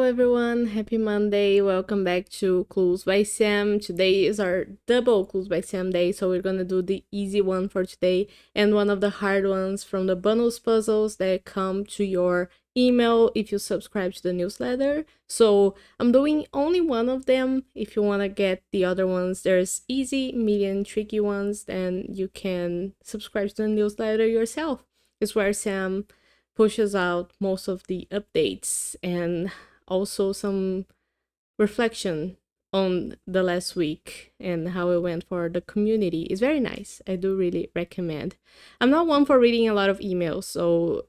everyone, happy Monday. Welcome back to Clues by Sam. Today is our double Clues by Sam day, so we're gonna do the easy one for today and one of the hard ones from the bonus puzzles that come to your email if you subscribe to the newsletter. So I'm doing only one of them. If you want to get the other ones, there's easy, medium, tricky ones, then you can subscribe to the newsletter yourself. It's where Sam pushes out most of the updates and also some reflection on the last week and how it went for the community. Is very nice. I do really recommend. I'm not one for reading a lot of emails, so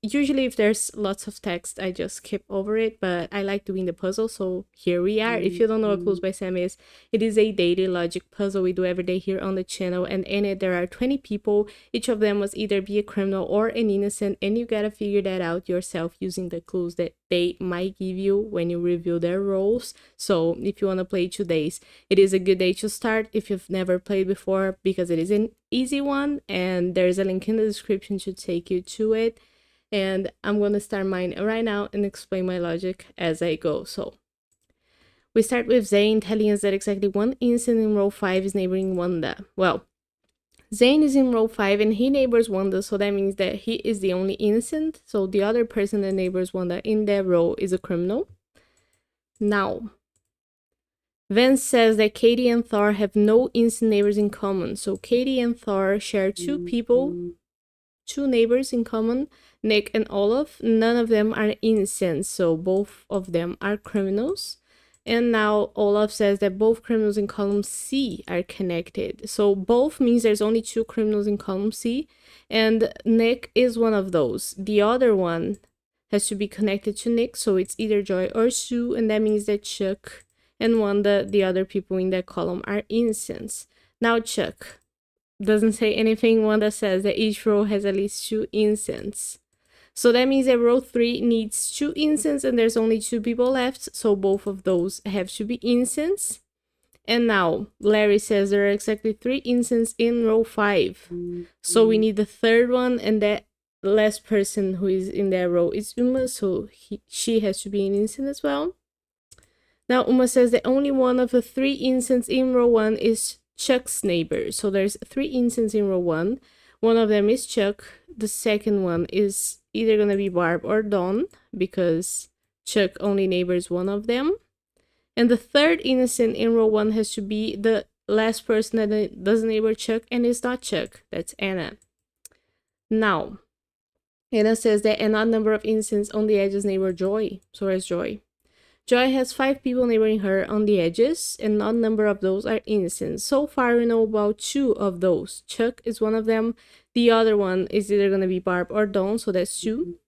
usually if there's lots of text I just skip over it, but I like doing the puzzle, so here we are. If you don't know what Clues by Sam is, it is a daily logic puzzle we do every day here on the channel, and in it there are 20 people. Each of them must either be a criminal or an innocent, and you gotta figure that out yourself using the clues that they might give you when you review their roles. So if you want to play 2 days, it is a good day to start if you've never played before, because it is an easy one and there's a link in the description to take you to it. And I'm going to start mine right now and explain my logic as I go. So we start with Zane telling us that exactly one instant in row 5 is neighboring Wanda. Well, Zane is in row 5 and he neighbors Wanda, so that means that he is the only innocent. So the other person that neighbors Wanda in that row is a criminal. Now, Vance says that Katie and Thor have no instant neighbors in common. So Katie and Thor share two neighbors in common, Nick and Olaf. None of them are innocent, so both of them are criminals. And now Olaf says that both criminals in column C are connected. So both means there's only 2 criminals in column C, and Nick is one of those. The other one has to be connected to Nick, so it's either Joy or Sue, and that means that Chuck and Wanda, the other people in that column, are innocents. Now Chuck doesn't say anything. Wanda says that each row has at least 2 innocents. So that means that row 3 needs 2 innocents and there's only 2 people left, so both of those have to be innocents. And now Larry says there are exactly 3 innocents in row 5. So we need the third one, and that last person who is in that row is Uma, so she has to be an innocent as well. Now Uma says that only one of the 3 innocents in row 1 is Chuck's neighbor. So there's 3 innocents in row 1. One of them is Chuck. The second one is either gonna be Barb or Dawn, because Chuck only neighbors one of them. And the third innocent in row 1 has to be the last person that doesn't neighbor Chuck, and it's not Chuck, that's Anna. Now, Anna says that an odd number of innocents on the edges neighbor Joy. So where's Joy? Joy has 5 people neighboring her on the edges, and an odd number of those are innocent. So far, we know about 2 of those. Chuck is one of them. The other one is either going to be Barb or Dawn, so that's 2.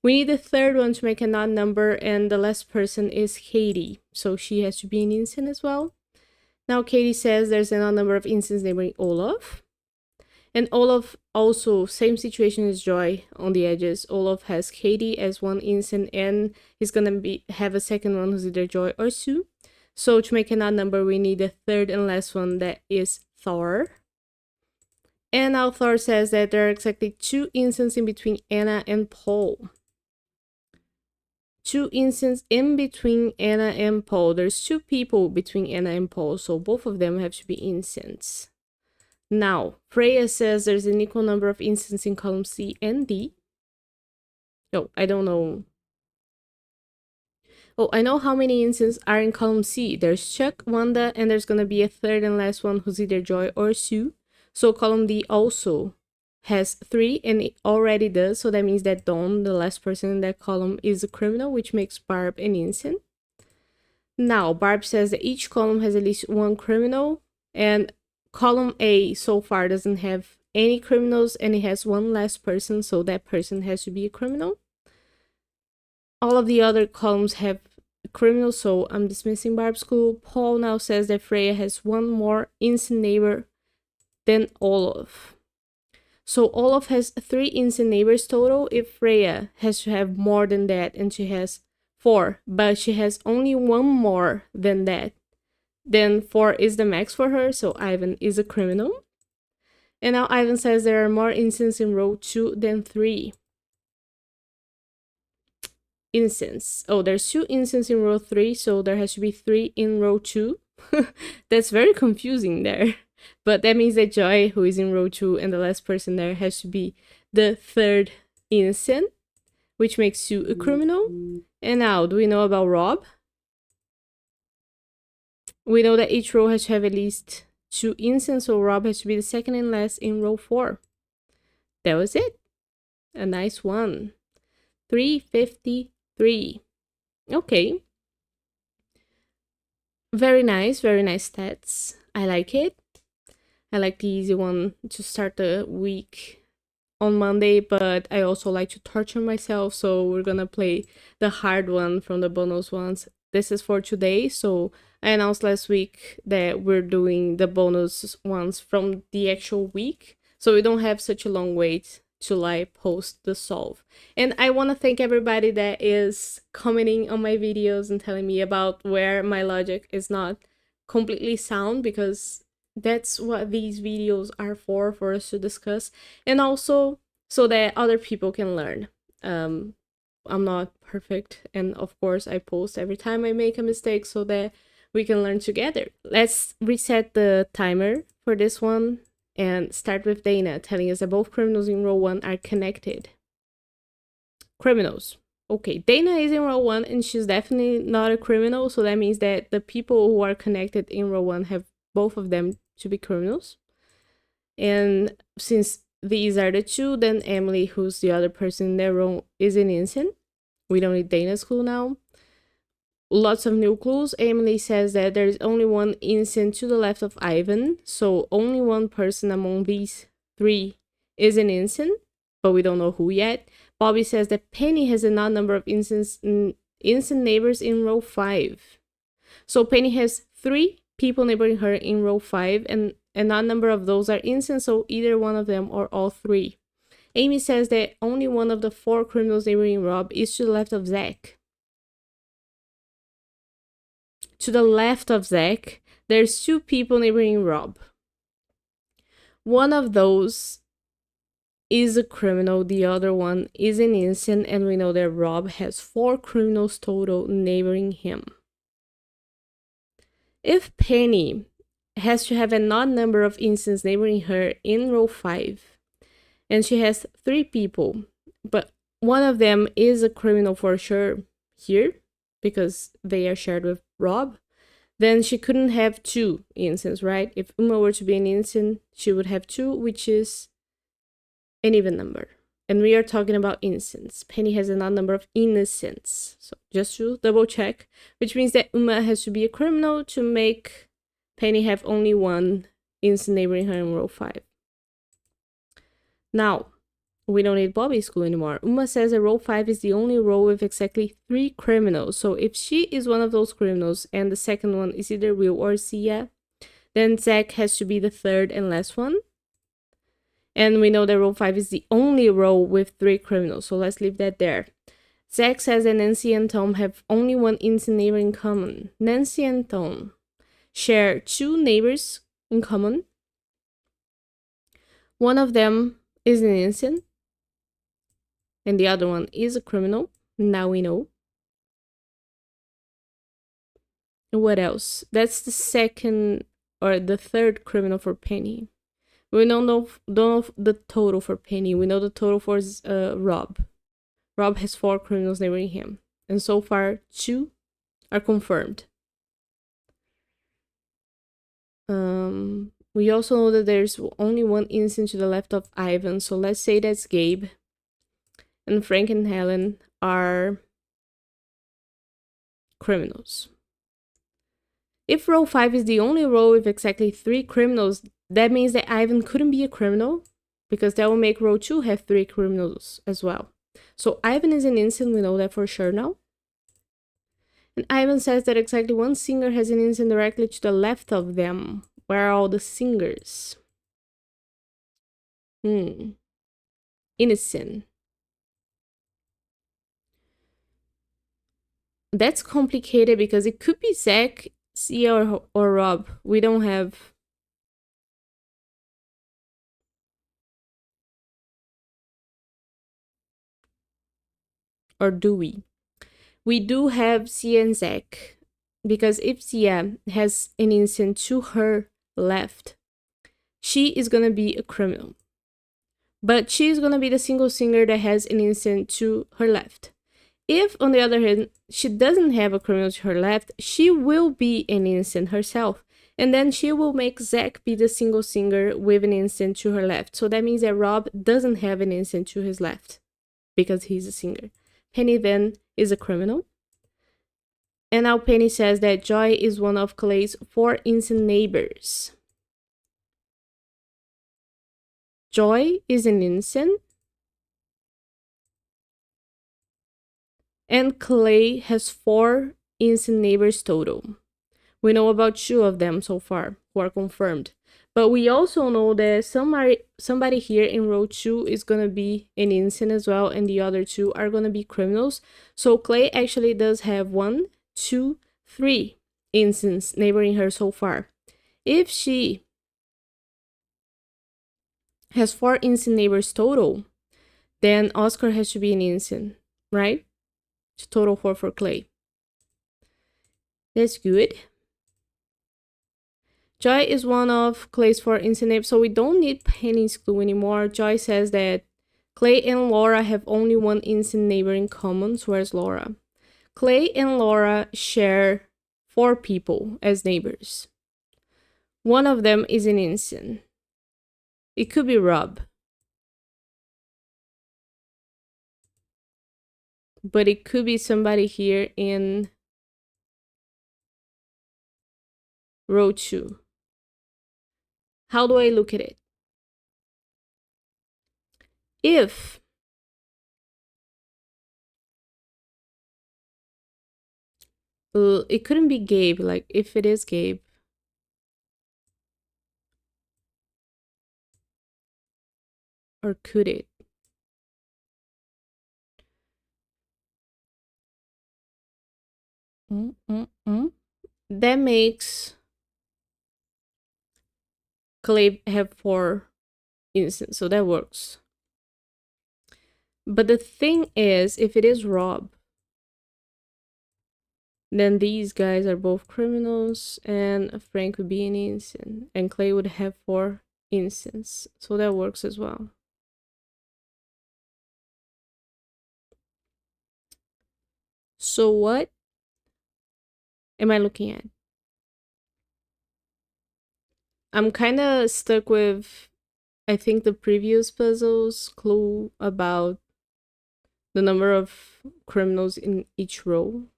We need the third one to make an odd number, and the last person is Katie, so she has to be an innocent as well. Now, Katie says there's an odd number of innocents neighboring Olaf. And Olaf also, same situation as Joy on the edges. Olaf has Katie as one innocent, and he's gonna have a second one who's either Joy or Sue. So to make an odd number, we need the third and last one, that is Thor. And now Thor says that there are exactly 2 innocents in between Anna and Paul. 2 innocents in between Anna and Paul. There's 2 people between Anna and Paul, so both of them have to be innocents. Now, Freya says there's an equal number of innocents in column C and D. Oh, I don't know. Oh, I know how many innocents are in column C. There's Chuck, Wanda, and there's gonna be a third and last one who's either Joy or Sue. So column D also has 3, and it already does, so that means that Dawn, the last person in that column, is a criminal, which makes Barb an innocent. Now, Barb says that each column has at least 1 criminal, and column A so far doesn't have any criminals, and it has 1 last person, so that person has to be a criminal. All of the other columns have criminals, so I'm dismissing Barb's clue. Paul now says that Freya has 1 more innocent neighbor than Olaf. So Olaf has 3 innocent neighbors total. If Freya has to have more than that, and she has 4, but she has only 1 more than that, then 4 is the max for her, so Ivan is a criminal. And now Ivan says there are more innocents in row 2 than 3. incense. Oh, there's 2 incense in row 3, so there has to be 3 in row 2. That's very confusing there. But that means that Joy, who is in row 2, and the last person there has to be the 3rd innocent, which makes you a criminal. And now, do we know about Rob? We know that each row has to have at least 2 innocents, so Rob has to be the second and last in row 4. That was it. A nice one. 353. Okay. Very nice stats. I like it. I like the easy one to start the week on Monday, but I also like to torture myself, so we're gonna play the hard one from the bonus ones. This is for today, so I announced last week that we're doing the bonus ones from the actual week, so we don't have such a long wait to like post the solve. And I want to thank everybody that is commenting on my videos and telling me about where my logic is not completely sound, because that's what these videos are for us to discuss, and also so that other people can learn. I'm not perfect, and of course I post every time I make a mistake so that we can learn together. Let's reset the timer for this one and start with Dana telling us that both criminals in row 1 are connected. Criminals. Okay, Dana is in row 1 and she's definitely not a criminal, so that means that the people who are connected in row 1 have both of them to be criminals. And since these are the 2, then Emily, who's the other person in their row, is an innocent. We don't need Dana's clue now. Lots of new clues. Emily says that there's only 1 innocent to the left of Ivan, so only 1 person among these 3 is an innocent, but we don't know who yet. Bobby says that Penny has an odd number of innocent neighbors in row 5. So Penny has 3 people neighboring her in row 5, and an odd number of those are innocent, so either one of them or all 3. Amy says that only one of the 4 criminals neighboring Rob is to the left of Zach. To the left of Zach, there's 2 people neighboring Rob. One of those is a criminal, the other one is an innocent, and we know that Rob has 4 criminals total neighboring him. If Penny has to have an odd number of innocents neighboring her in row 5, and she has 3 people, but one of them is a criminal for sure here, because they are shared with Rob, then she couldn't have 2 innocents, right? If Uma were to be an innocent, she would have 2, which is an even number. And we are talking about innocents. Penny has an odd number of innocents. So just to double check, which means that Uma has to be a criminal to make Penny have only 1 innocent neighboring her in row 5. Now, we don't need Bobby's clue anymore. Uma says that row 5 is the only row with exactly 3 criminals. So if she is one of those criminals and the second one is either Will or Sia, then Zach has to be the 3rd and last one. And we know that row 5 is the only row with 3 criminals, so let's leave that there. Zach says that Nancy and Tom have only 1 innocent neighbor in common. Nancy and Tom share 2 neighbors in common. One of them is an innocent, and the other one is a criminal. Now we know. What else? That's the second or the 3rd criminal for Penny. We don't know the total for Penny. We know the total for Rob. Rob has 4 criminals neighboring him. And so far, 2 are confirmed. We also know that there's only 1 innocent to the left of Ivan. So let's say that's Gabe. And Frank and Helen are criminals. If row 5 is the only row with exactly 3 criminals, that means that Ivan couldn't be a criminal, because that will make row 2 have 3 criminals as well. So Ivan is an innocent, we know that for sure now. And Ivan says that exactly 1 singer has an innocent directly to the left of them. Where are all the singers? Innocent. That's complicated because it could be Zach, Sia, or Rob. We don't have... Or do we? we do have Sia and Zach, because if Sia has an innocent to her left, she is gonna be a criminal. But she's gonna be the single singer that has an innocent to her left. If, on the other hand, she doesn't have a criminal to her left, she will be an innocent herself. And then she will make Zach be the single singer with an innocent to her left. So that means that Rob doesn't have an innocent to his left because he's a singer. Penny then is a criminal. And now Penny says that Joy is one of Clay's 4 innocent neighbors. Joy is an innocent. And Clay has 4 innocent neighbors total. We know about 2 of them so far, who are confirmed. But we also know that somebody here in row 2 is gonna be an innocent as well, and the other 2 are gonna be criminals. So Clay actually does have 1, 2, 3 innocents neighboring her so far. If she has 4 innocent neighbors total, then Oscar has to be an innocent, right? It's total 4 for Clay. That's good. Joy is one of Clay's 4 innocent neighbors, so we don't need Penny's clue anymore. Joy says that Clay and Laura have only 1 innocent neighbor in common. So where's Laura? Clay and Laura share 4 people as neighbors. One of them is an innocent. It could be Rob. But it could be somebody here in row 2. How do I look at it? If it couldn't be Gabe, like if it is Gabe. Or could it? That makes Clay have 4 innocents, so that works. But the thing is, if it is Rob, then these guys are both criminals, and Frank would be an innocent, and Clay would have 4 innocents, so that works as well. So what am I looking at? I'm kind of stuck with, I think, the previous puzzle's clue about the number of criminals in each row.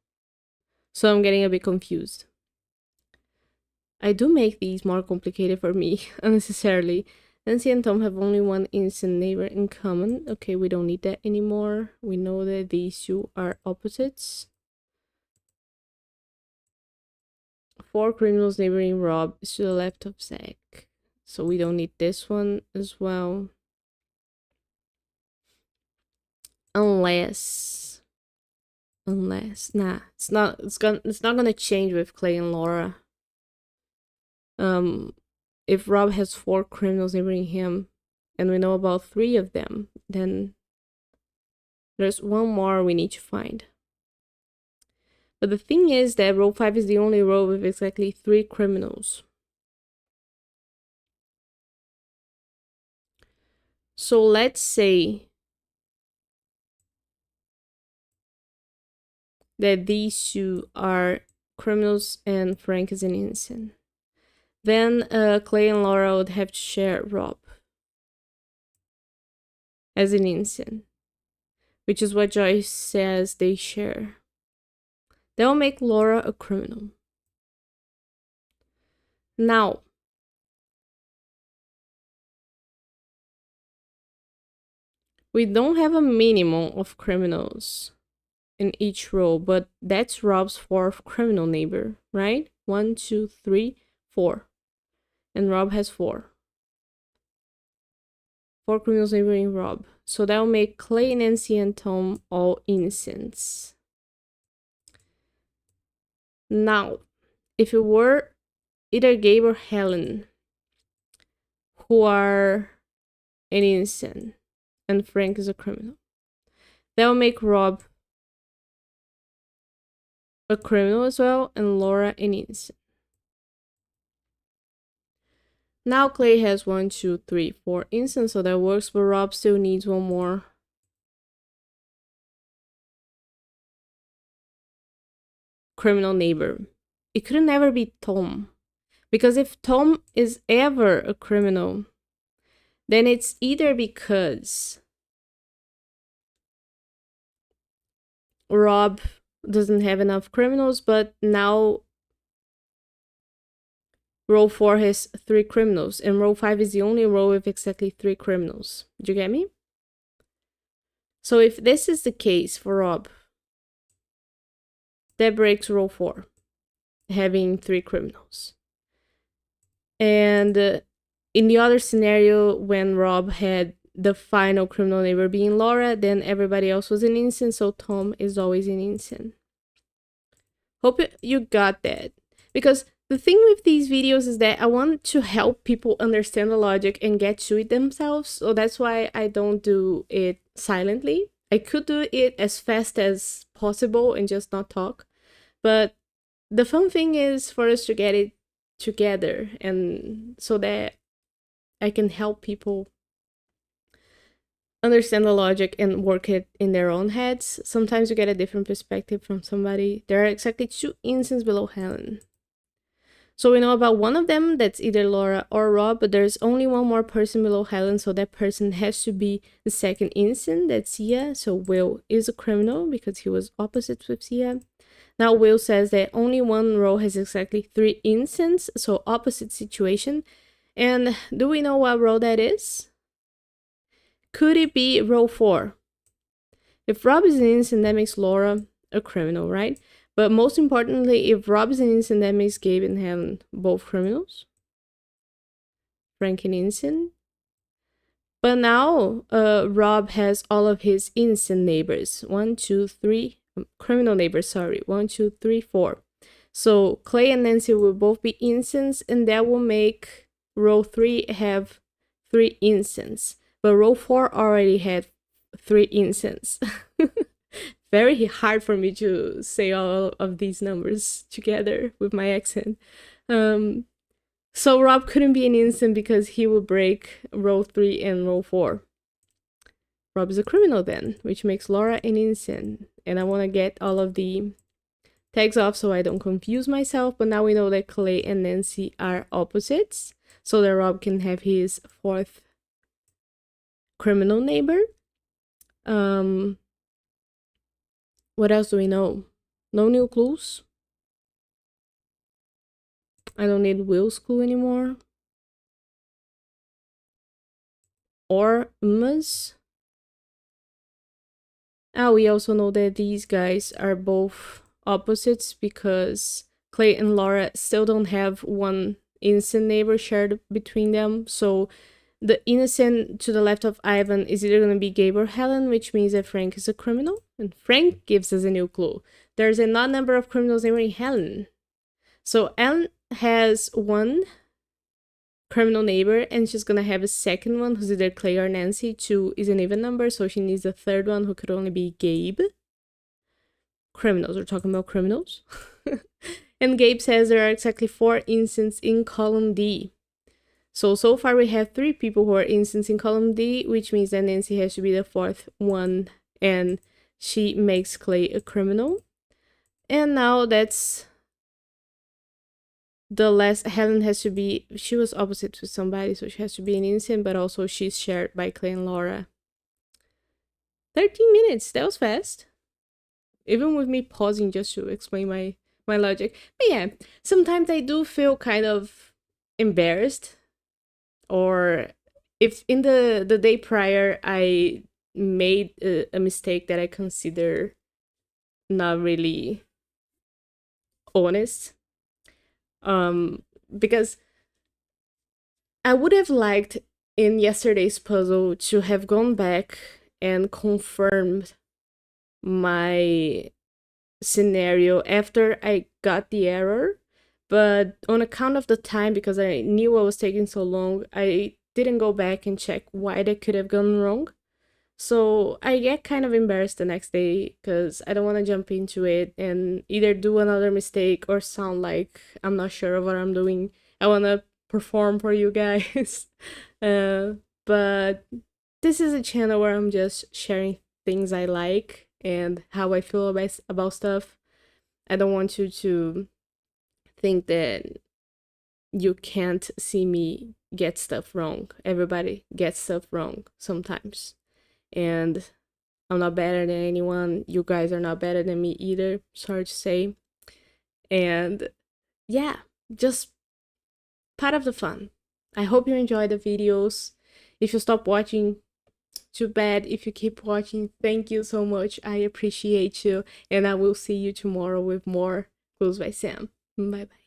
So I'm getting a bit confused. I do make these more complicated for me, unnecessarily. Nancy and Tom have only 1 innocent neighbor in common. Okay, we don't need that anymore. We know that these 2 are opposites. 4 criminals neighboring Rob is to the left of Zach. So we don't need this one as well. Unless, nah, it's not gonna change with Clay and Laura. If Rob has 4 criminals neighboring him, and we know about 3 of them, then there's 1 more we need to find. But the thing is that row 5 is the only row with exactly 3 criminals. So let's say that these 2 are criminals and Frank is an innocent. Then Clay and Laura would have to share Rob as an innocent, which is what Joyce says they share. That will make Laura a criminal. Now, we don't have a minimum of criminals in each row, but that's Rob's 4th criminal neighbor, right? 1, 2, 3, 4. And Rob has 4. 4 criminals neighboring Rob. So that will make Clay, Nancy, and Tom all innocents. Now, if it were either Gabe or Helen who are an innocent and Frank is a criminal, that will make Rob a criminal as well, and Laura an innocent. Now Clay has 1, 2, 3, 4 innocents, so that works, but Rob still needs one more. Criminal neighbor. It could never be Tom. Because if Tom is ever a criminal, then it's either because Rob doesn't have enough criminals, but now row 4 has 3 criminals, and row 5 is the only row with exactly 3 criminals. Do you get me? So if this is the case for Rob, that breaks row 4, having 3 criminals. And in the other scenario, when Rob had the final criminal neighbor being Laura, then everybody else was an innocent, so Tom is always an innocent. Hope you got that. Because the thing with these videos is that I want to help people understand the logic and get to it themselves, so that's why I don't do it silently. I could do it as fast as possible and just not talk, but the fun thing is for us to get it together, and so that I can help people understand the logic and work it in their own heads. Sometimes you get a different perspective from somebody. There are exactly 2 innocents below Helen. So we know about one of them, that's either Laura or Rob, but there's only one more person below Helen, so that person has to be the second innocent, that's Sia. So Will is a criminal because he was opposites with Sia. Now Will says that only one row has exactly 3 innocents, so opposite situation. And do we know what row that is? Could it be row 4? If Rob is an innocent, that makes Laura a criminal, right? But most importantly, if Rob is an innocent, that makes Gabe and Helen both criminals. Frank an innocent. But now Rob has all of his innocent neighbors. 1, 2, 3, criminal neighbors, sorry. 1, 2, 3, 4. So Clay and Nancy will both be innocents, and that will make row 3 have 3 innocents. But row 4 already had 3 innocents. Very hard for me to say all of these numbers together with my accent. So Rob couldn't be an innocent because he would break row 3 and row 4. Rob is a criminal then, which makes Laura an innocent. And I want to get all of the tags off so I don't confuse myself. But now we know that Clay and Nancy are opposites, so that Rob can have his 4th criminal neighbor. What else do we know? No new clues. I don't need Will's clue anymore. Or Emma's. We also know that these guys are both opposites because Clay and Laura still don't have one innocent neighbor shared between them. So the innocent to the left of Ivan is either going to be Gabe or Helen, which means that Frank is a criminal. And Frank gives us a new clue. There's an odd number of criminals named Helen. So Ellen has 1 criminal neighbor, and she's going to have a second one who's either Clay or Nancy. 2 is an even number, so she needs a third one who could only be Gabe. Criminals, we're talking about criminals. And Gabe says there are exactly 4 innocents in column D. So far we have 3 people who are innocents in column D, which means that Nancy has to be the 4th one, and she makes Clay a criminal. And now that's the last. Helen has to be, she was opposite to somebody, so she has to be an innocent, but also she's shared by Clay and Laura. 13 minutes, that was fast. Even with me pausing just to explain my logic. But yeah, sometimes I do feel kind of embarrassed, or if in the day prior I made a mistake that I consider not really honest, because I would have liked in yesterday's puzzle to have gone back and confirmed my scenario after I got the error, but on account of the time, because I knew I was taking so long, I didn't go back and check why that could have gone wrong. So I get kind of embarrassed the next day because I don't want to jump into it and either do another mistake or sound like I'm not sure of what I'm doing. I want to perform for you guys. uh, but this is a channel where I'm just sharing things I like and how I feel about stuff. I don't want you to think that you can't see me get stuff wrong. Everybody gets stuff wrong sometimes. And I'm not better than anyone. You guys are not better than me either, sorry to say. And yeah, just part of the fun. I hope you enjoy the videos. If you stop watching, too bad. If you keep watching, thank you so much. I appreciate you. And I will see you tomorrow with more Clues by Sam. Bye bye.